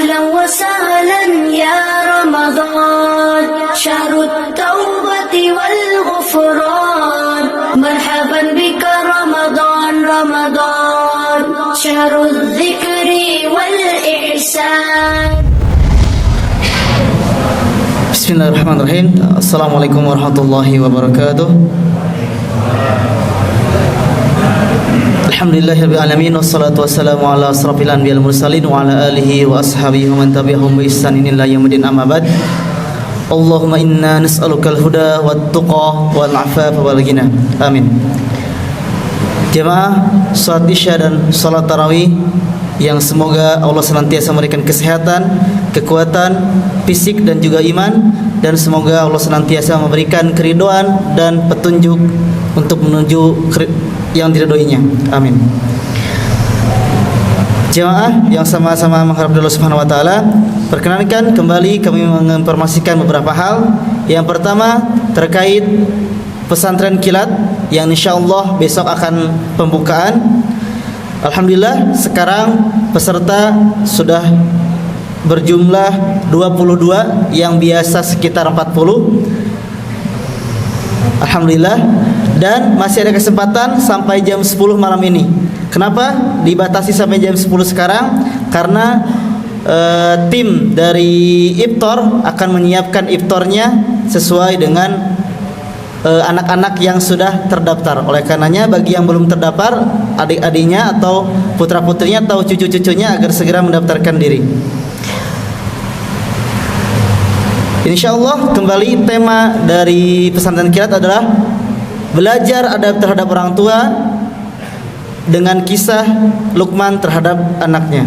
أهلا وسهلا يا رمضان شهر التوبة والغفران مرحبا بك رمضان رمضان شهر الذكر والإحسان. Bismillahirrahmanirrahim. Assalamualaikum warahmatullahi wabarakatuh. Alhamdulillahirabbil alamin wassalatu wassalamu ala asrofil anbiya'il mursalin wa ala alihi wa ashabihi wa man tabi'ahum bi ihsanin ila yaumil amma ba'd. Allahumma inna nas'alukal huda wat tuqa wal afafa wal ghina. Amin. Jemaah salat Isya dan salat tarawih yang semoga Allah senantiasa memberikan kesehatan, kekuatan fisik dan juga iman, dan semoga Allah senantiasa memberikan keridhaan dan petunjuk untuk menuju yang diridhoinya. Amin. Jemaah yang sama-sama mengharap dari Allah Subhanahu wa taala, perkenankan kembali kami menginformasikan beberapa hal. Yang pertama terkait pesantren kilat yang insyaallah besok akan pembukaan. Alhamdulillah sekarang peserta sudah berjumlah 22 yang biasa sekitar 40. Alhamdulillah, dan masih ada kesempatan sampai jam 10 malam ini. Kenapa dibatasi sampai jam 10 sekarang? Karena tim dari iftar akan menyiapkan iftarnya sesuai dengan anak-anak yang sudah terdaftar. Oleh karenanya bagi yang belum terdaftar, adik-adiknya atau putra-putrinya atau cucu-cucunya agar segera mendaftarkan diri. Insyaallah kembali tema dari pesantren kilat adalah belajar adab terhadap orang tua dengan kisah Luqman terhadap anaknya.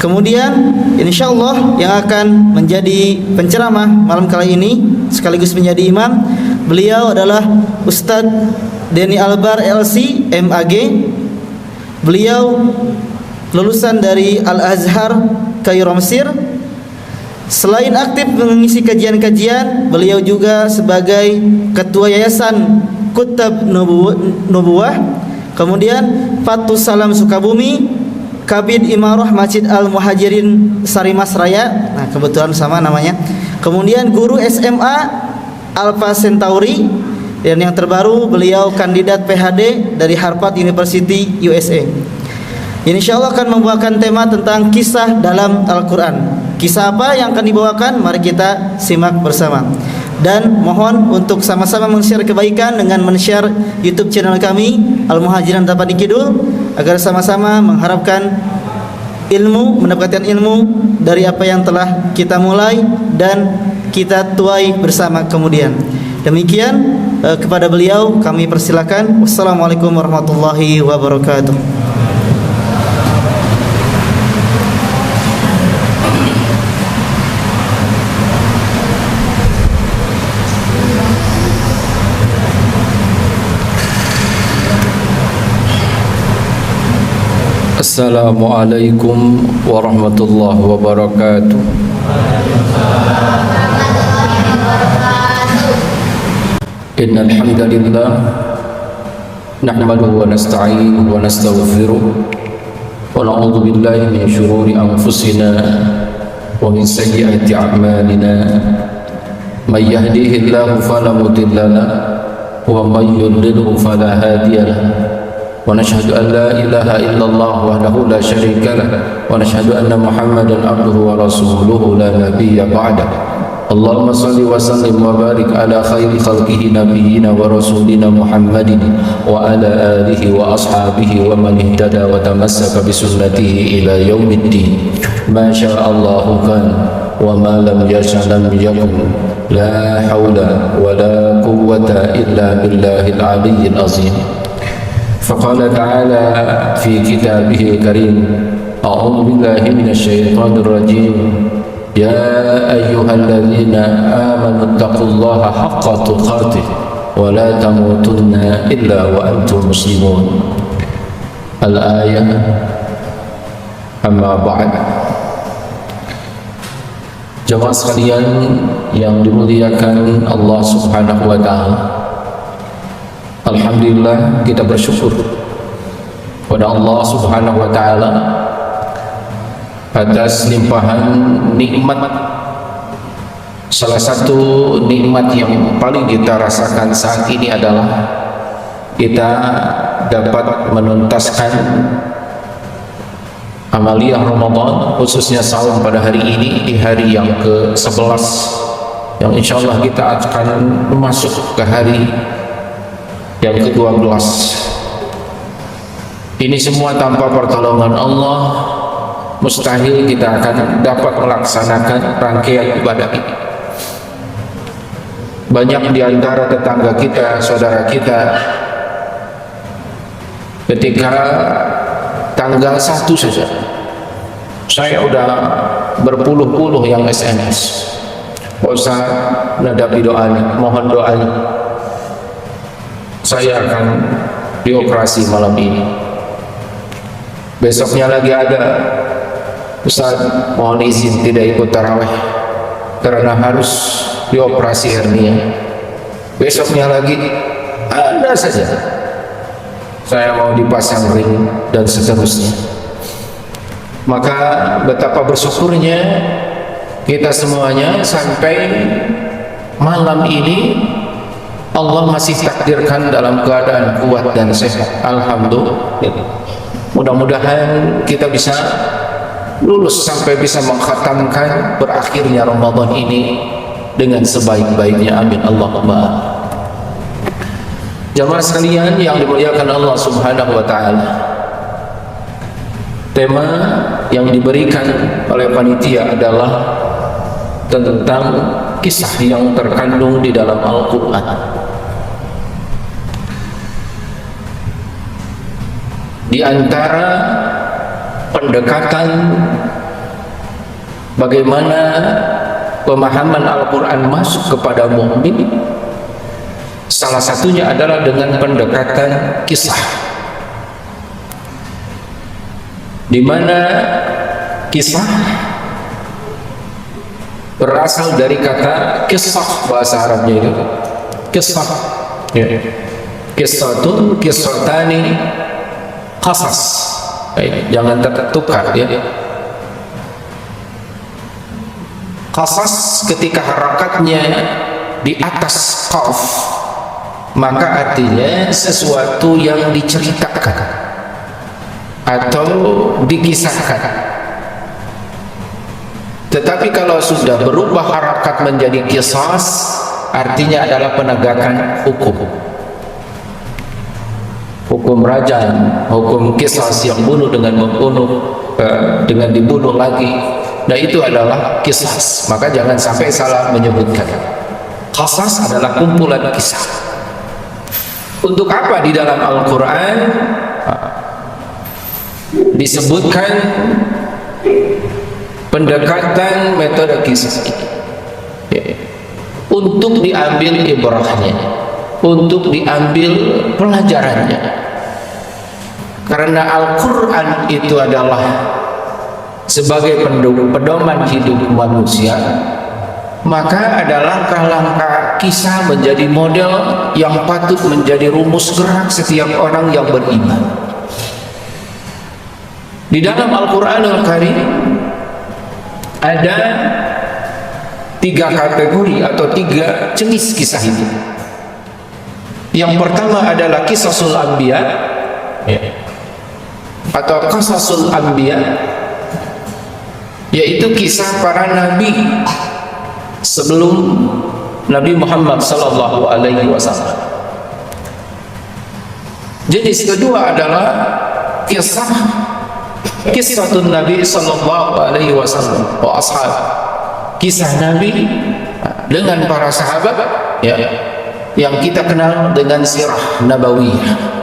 Kemudian insyaallah yang akan menjadi penceramah malam kali ini sekaligus menjadi imam, beliau adalah Ustadz Denny Albar LC MAG. Beliau lulusan dari Al-Azhar Kairo Mesir. Selain aktif mengisi kajian-kajian, beliau juga sebagai ketua yayasan Kutab Nubuwah, kemudian Fathus Salam Sukabumi, Kabid Imarah Masjid Al-Muhajirin Sarimas Raya, nah kebetulan sama namanya. Kemudian guru SMA Alpha Centauri, dan yang terbaru beliau kandidat PhD dari Harvard University USA. Insyaallah akan membawakan tema tentang kisah dalam Al-Quran. Kisah apa yang akan dibawakan? Mari kita simak bersama. Dan mohon untuk sama-sama men-share kebaikan dengan men-share YouTube channel kami Al-Muhajirin Tapani Kidul, agar sama-sama mengharapkan ilmu, mendapatkan ilmu dari apa yang telah kita mulai dan kita tuai bersama kemudian. Demikian kepada beliau kami persilakan. Wassalamualaikum warahmatullahi wabarakatuh. Assalamualaikum warahmatullahi wabarakatuh. Innal hamdalillah nahmaduhu wa nasta'inuhu wa nastaghfiruh wa na'udzu billahi min shururi anfusina wa min sayyiati a'malina. May yahdihillahu fala mudilla lahu wa may yudlilhu fala hadiya lahu. ونشهد أن لا إله إلا الله وحده لا شريك له ونشهد أن محمدا عبده ورسوله لا نبي بعده. اللهم صل وسلم وبارك على خير خلقه نبينا ورسولنا محمد وعلى آله وأصحابه ومن اهتدى وتمسك بسنته إلى يوم الدين. ما شاء الله كان وما لم يشأ لم يكن. لا حول ولا قوة إلا بالله العلي العظيم. فقال تعالى في كتابه الكريم: أعوذ بالله من الشيطان الرجيم. يا أيها الذين آمنوا اتقوا الله حق تقاته ولا تموتن إلا وأنتم مسلمون. الآية. أما بعد. Jemaah sekalian yang dimuliakan Allah Subhanahu wa taala, alhamdulillah kita bersyukur kepada Allah Subhanahu wa taala atas limpahan nikmat. Salah satu nikmat yang paling kita rasakan saat ini adalah kita dapat menuntaskan amaliyah Ramadan, khususnya saum pada hari ini, di hari yang ke-11, yang insya Allah kita akan masuk ke hari yang ke-12. Ini semua tanpa pertolongan Allah mustahil kita akan dapat melaksanakan rangkaian ibadah ini. Banyak di antara tetangga kita, saudara kita, ketika tanggal 1 saja saya udah berpuluh-puluh yang SMS, Ustaz, nadapi doanya, mohon doanya, saya akan dioperasi malam ini. Besoknya lagi ada, Ustaz, mohon izin tidak ikut tarawih karena harus dioperasi hernia. Besoknya lagi ada saja, saya mau dipasang ring, dan seterusnya. Maka betapa bersyukurnya kita semuanya sampai malam ini Allah masih takdirkan dalam keadaan kuat dan sehat. Alhamdulillah. Mudah-mudahan kita bisa lulus sampai bisa mengkhatamkan berakhirnya Ramadan ini dengan sebaik-baiknya. Amin Allahumma. Jamaah sekalian yang dimuliakan Allah Subhanahu wa taala, tema yang diberikan oleh panitia adalah tentang kisah yang terkandung di dalam Al-Qur'an. Di antara pendekatan bagaimana pemahaman Al-Quran masuk kepada mukmin, salah satunya adalah dengan pendekatan kisah, di mana kisah berasal dari kata kisah, bahasa Arabnya itu kisah, ya. Kisatun, kisatani, qasas. Jangan tertukar, ya. Qasas ketika harakatnya di atas qaf, maka artinya sesuatu yang diceritakan atau dikisahkan. Tetapi kalau sudah berubah harakat menjadi qisas, artinya adalah penegakan hukum. Hukum rajam, hukum qisas, yang bunuh dengan membunuh, dengan dibunuh lagi. Nah, itu adalah qisas. Maka jangan sampai salah menyebutkan. Qasas adalah kumpulan kisah. Untuk apa di dalam Al-Quran disebutkan pendekatan metode kisah ini? Untuk diambil ibrahnya, untuk diambil pelajarannya. Karena Al-Quran itu adalah sebagai pedoman hidup manusia, maka ada langkah-langkah kisah menjadi model yang patut menjadi rumus gerak setiap orang yang beriman. Di dalam Al-Quranul Karim ada 3 kategori atau 3 jenis kisah itu. Yang pertama adalah Qisasul Anbiya, atau Qasasul Anbiya, yaitu kisah para nabi sebelum Nabi Muhammad sallallahu alaihi wasallam. Jenis kedua adalah kisahun Nabi sallallahu alaihi wasallam wa ashab, kisah Nabi dengan para sahabat, ya, yang kita kenal dengan sirah nabawiyah.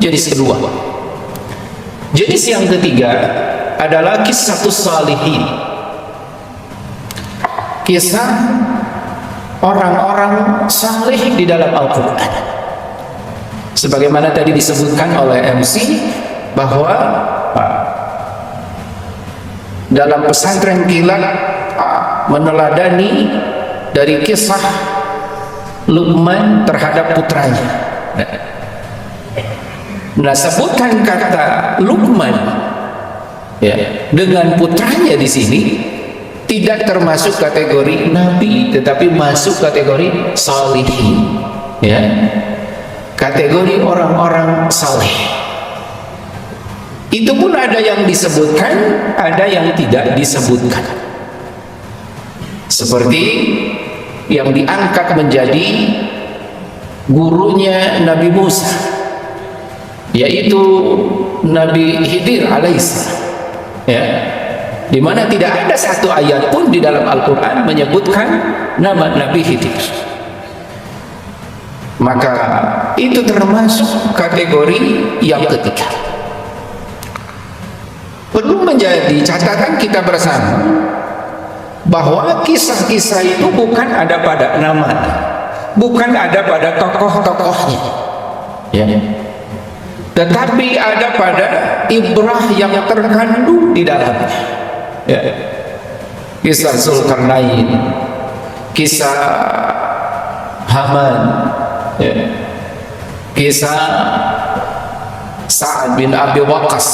Jenis kedua. Jenis yang ketiga adalah Qissatus Salihin, kisah orang-orang saleh di dalam Al-Quran. Sebagaimana tadi disebutkan oleh MC bahwa dalam pesantren kilat meneladani dari kisah Luqman terhadap putranya. Nah, sebutkan kata Luqman ya, dengan putranya di sini tidak termasuk kategori nabi, tetapi masuk kategori salihin, ya, kategori orang-orang saleh. Itu pun ada yang disebutkan, ada yang tidak disebutkan. Seperti yang diangkat menjadi gurunya Nabi Musa, yaitu Nabi Khidir alaihissalam, ya, di mana tidak ada satu ayat pun di dalam Al-Quran menyebutkan nama Nabi Khidir. Maka itu termasuk kategori yang ketiga. Perlu menjadi catatan kita bersama bahwa kisah-kisah itu bukan ada pada namanya, bukan ada pada tokoh-tokohnya, ya, tetapi ada pada ibrah yang terkandung di dalamnya, ya. Kisah Zulkarnain, kisah Haman, ya, kisah Sa'ad bin Abi Waqqas,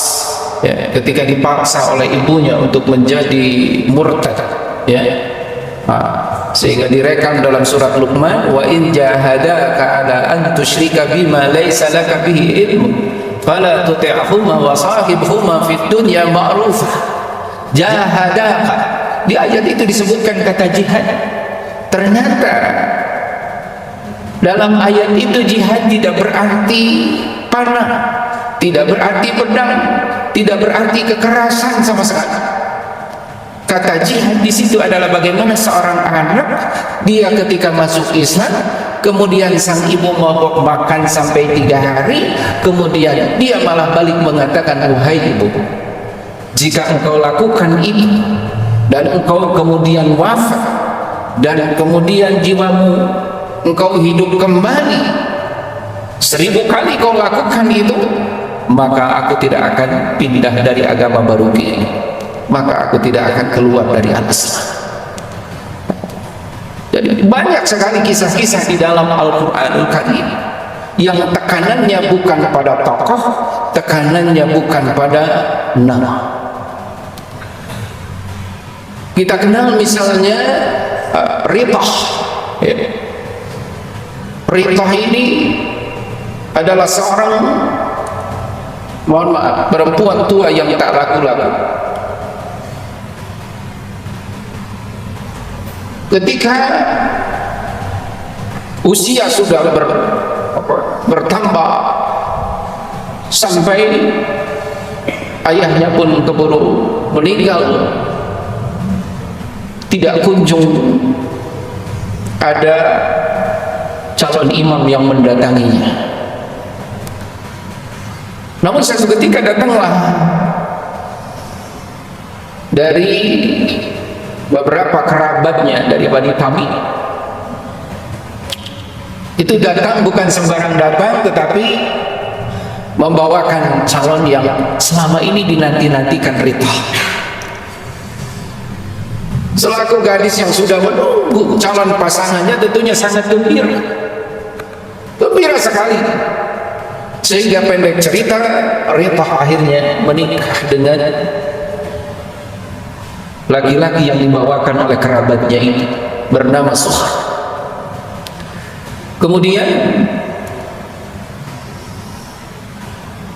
ya, ketika dipaksa oleh ibunya untuk menjadi murtad, ya, sehingga direkam dalam surat Luqman, wa in jahadaka ala an tusyrika bima laysa laka bihi ilmu fala tuti'huma wa sahibhuma fid dunya ma'rufa. Jahadaka, di ayat itu disebutkan kata jihad. Ternyata dalam ayat itu jihad tidak berarti panah, tidak berarti pedang, tidak berarti kekerasan sama sekali. Kata jihad di situ adalah bagaimana seorang anak, dia ketika masuk Islam, kemudian sang ibu mogok makan sampai 3 hari, kemudian dia malah balik mengatakan, wahai ibu, jika engkau lakukan ini dan engkau kemudian wafat dan kemudian jiwamu engkau hidup kembali, 1000 kali kau lakukan itu, maka aku tidak akan pindah dari agama baru ini, maka aku tidak akan keluar dari Al-Islam. Jadi banyak sekali kisah-kisah di dalam Al-Quranul Karim yang tekanannya bukan pada tokoh, tekanannya bukan pada nama. Kita kenal misalnya Ritah, ya. Ritah ini adalah seorang, mohon maaf, perempuan tua yang tak laku-laku. Ketika usia sudah bertambah sampai ayahnya pun keburu meninggal, tidak kunjung ada calon imam yang mendatanginya. Namun suatu ketika datanglah dari beberapa kerabatnya dari Bani Tamim. Itu datang bukan sembarang datang, tetapi membawakan calon yang selama ini dinanti-nantikan Ritah. Selaku gadis yang sudah menunggu calon pasangannya, tentunya sangat gembira, gembira sekali. Sehingga pendek cerita, Ritah akhirnya menikah dengan laki-laki yang dibawakan oleh kerabatnya itu, bernama Sukhar. Kemudian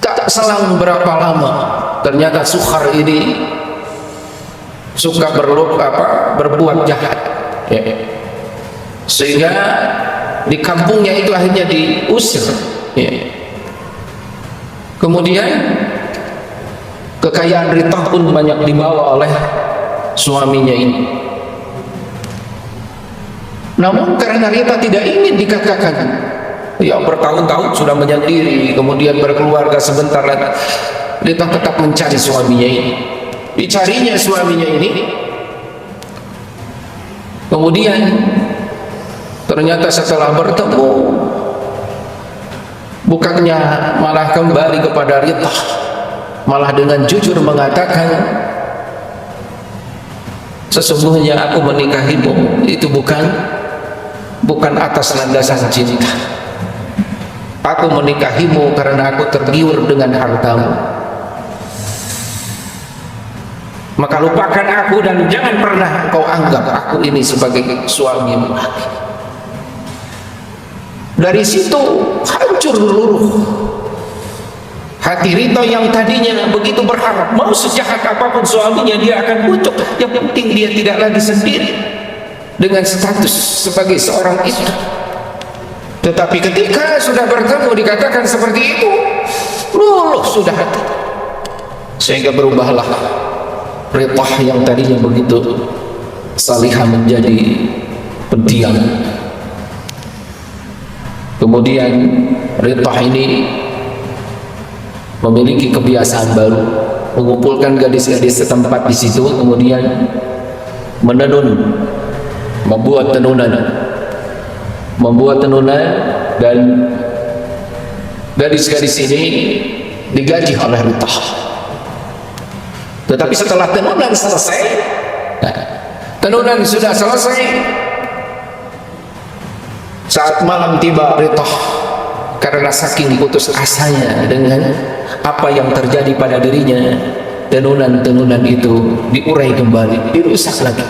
tak selang berapa lama, ternyata Sukhar ini suka berbuat jahat, ya. Sehingga di kampungnya itu akhirnya diusir, ya. Kemudian kekayaan Ritah pun banyak dibawa oleh suaminya ini. Namun karena Ritah tidak ingin dikatakan, ya, bertahun-tahun sudah menyendiri, kemudian berkeluarga sebentar lagi, Ritah tetap mencari suaminya ini. Dicarinya suaminya ini, kemudian ternyata setelah bertemu, bukannya malah kembali kepada Ritah, malah dengan jujur mengatakan, sesungguhnya aku menikahimu itu bukan atas landasan cinta. Aku menikahimu karena aku tergiur dengan hartamu. Maka lupakan aku dan jangan pernah kau anggap aku ini sebagai suamimu lagi. Dari situ hancur luruh hati Rita yang tadinya begitu berharap, mau sejahat apapun suaminya dia akan bujuk, yang penting dia tidak lagi sendiri dengan status sebagai seorang istri. Tetapi ketika sudah bertemu dikatakan seperti itu, luluh sudah hati, sehingga berubahlah Rita yang tadinya begitu salihah menjadi pendiam. Kemudian Rita ini memiliki kebiasaan baru, mengumpulkan gadis-gadis setempat di situ, kemudian menenun, membuat tenunan, dan gadis-gadis ini digaji oleh Rita. Tetapi setelah tenunan selesai, tenunan sudah selesai, saat malam tiba Rita karena saking putus asanya dengan apa yang terjadi pada dirinya, tenunan-tenunan itu diurai kembali, dirusak lagi.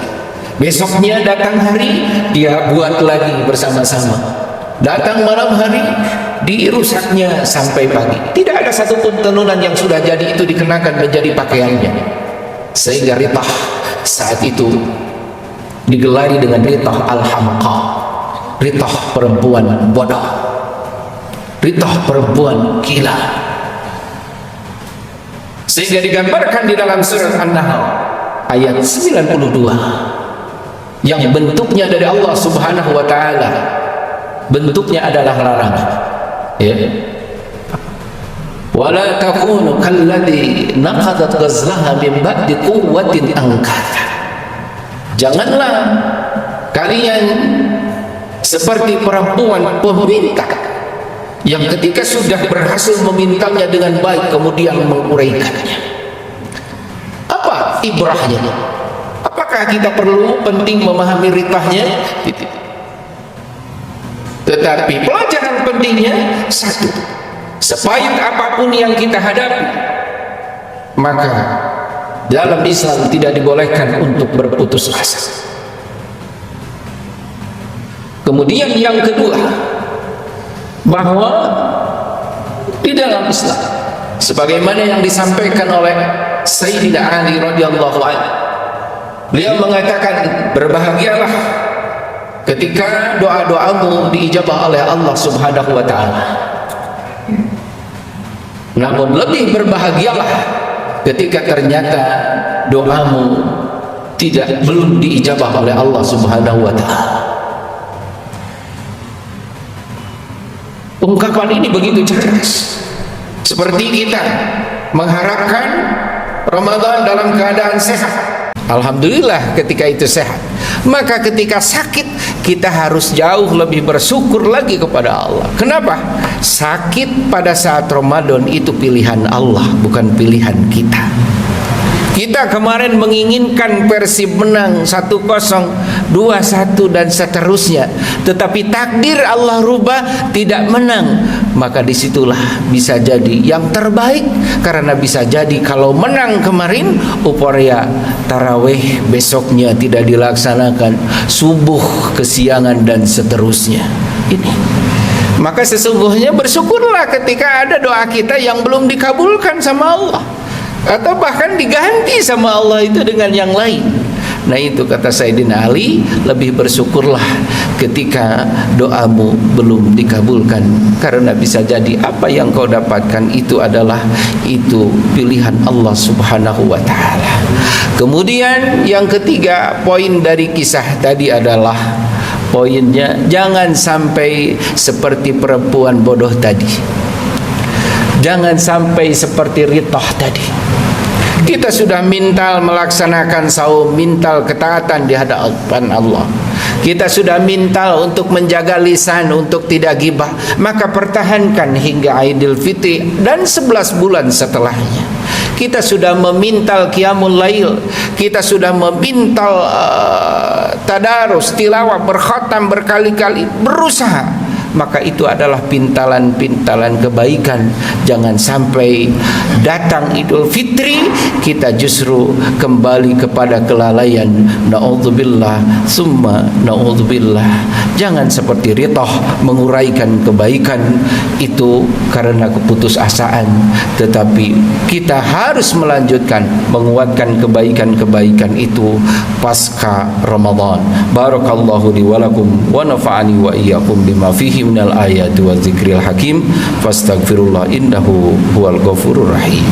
Besoknya datang hari, dia buat lagi bersama-sama. Datang malam hari, dirusaknya sampai pagi. Tidak ada satupun tenunan yang sudah jadi itu dikenakan menjadi pakaiannya. Sehingga Rita saat itu digelari dengan Rita al-hamqa, Rita perempuan bodoh, Rita perempuan gila. Sehingga digambarkan di dalam surat An-Nahl ayat 92 yang bentuknya dari Allah Subhanahu wa taala, bentuknya adalah larangan, ya. Wala takunu kalladzi naqadat ghazlaha min ba'di quwwatin ankatha. Janganlah kalian seperti perempuan peminta yang ketika sudah berhasil memintalnya dengan baik kemudian menguraikannya. Apa ibrahnya? Apakah kita perlu penting memahami ritahnya? Tetapi pelajaran pentingnya satu, sepahit apapun yang kita hadapi, maka dalam Islam tidak dibolehkan untuk berputus asa. Kemudian yang kedua, bahwa di dalam Islam, sebagaimana yang disampaikan oleh Sayyidina Ali radhiyallahu anhu, beliau mengatakan, berbahagialah ketika doa-doamu diijabah oleh Allah Subhanahu wa taala. Namun lebih berbahagialah ketika ternyata doamu belum diijabah oleh Allah Subhanahu wa taala. Ungkapan ini begitu cerdas. Seperti kita mengharapkan Ramadan dalam keadaan sehat. Alhamdulillah ketika itu sehat. Maka ketika sakit kita harus jauh lebih bersyukur lagi kepada Allah. Kenapa? Sakit pada saat Ramadan itu pilihan Allah, bukan pilihan kita. Kita kemarin menginginkan Persib menang 1-0, 2-1 dan seterusnya, tetapi takdir Allah rubah tidak menang. Maka disitulah bisa jadi yang terbaik, karena bisa jadi kalau menang kemarin uporia tarawih besoknya tidak dilaksanakan, subuh kesiangan dan seterusnya. Ini maka sesungguhnya bersyukurlah ketika ada doa kita yang belum dikabulkan sama Allah, atau bahkan diganti sama Allah itu dengan yang lain. Nah itu kata Sayyidina Ali, lebih bersyukurlah ketika doamu belum dikabulkan, karena bisa jadi apa yang kau dapatkan itu adalah pilihan Allah Subhanahu wa taala. Kemudian yang ketiga, poin dari kisah tadi adalah poinnya, jangan sampai seperti perempuan bodoh tadi. Jangan sampai seperti Rithah tadi. Kita sudah mintal melaksanakan saum, mintal ketaatan di hadapan Allah. Kita sudah mintal untuk menjaga lisan, untuk tidak ghibah. Maka pertahankan hingga Aidil Fitri dan 11 bulan setelahnya. Kita sudah memintal qiyamul lail, kita sudah memintal tadarus, tilawah, berkhatam berkali-kali, berusaha maka itu adalah pintalan-pintalan kebaikan. Jangan sampai datang Idul Fitri kita justru kembali kepada kelalaian. Na'udzubillah summa na'udzubillah. Jangan seperti Ritoh menguraikan kebaikan itu karena keputusasaan, tetapi kita harus melanjutkan menguatkan kebaikan-kebaikan itu pasca Ramadan. Barakallahu li wa lakum wa nafa'ani wa iyyakum bima fihi minal ayati wa dzikril hakim. Fastaghfirullah innahu huwal ghafurur rahim.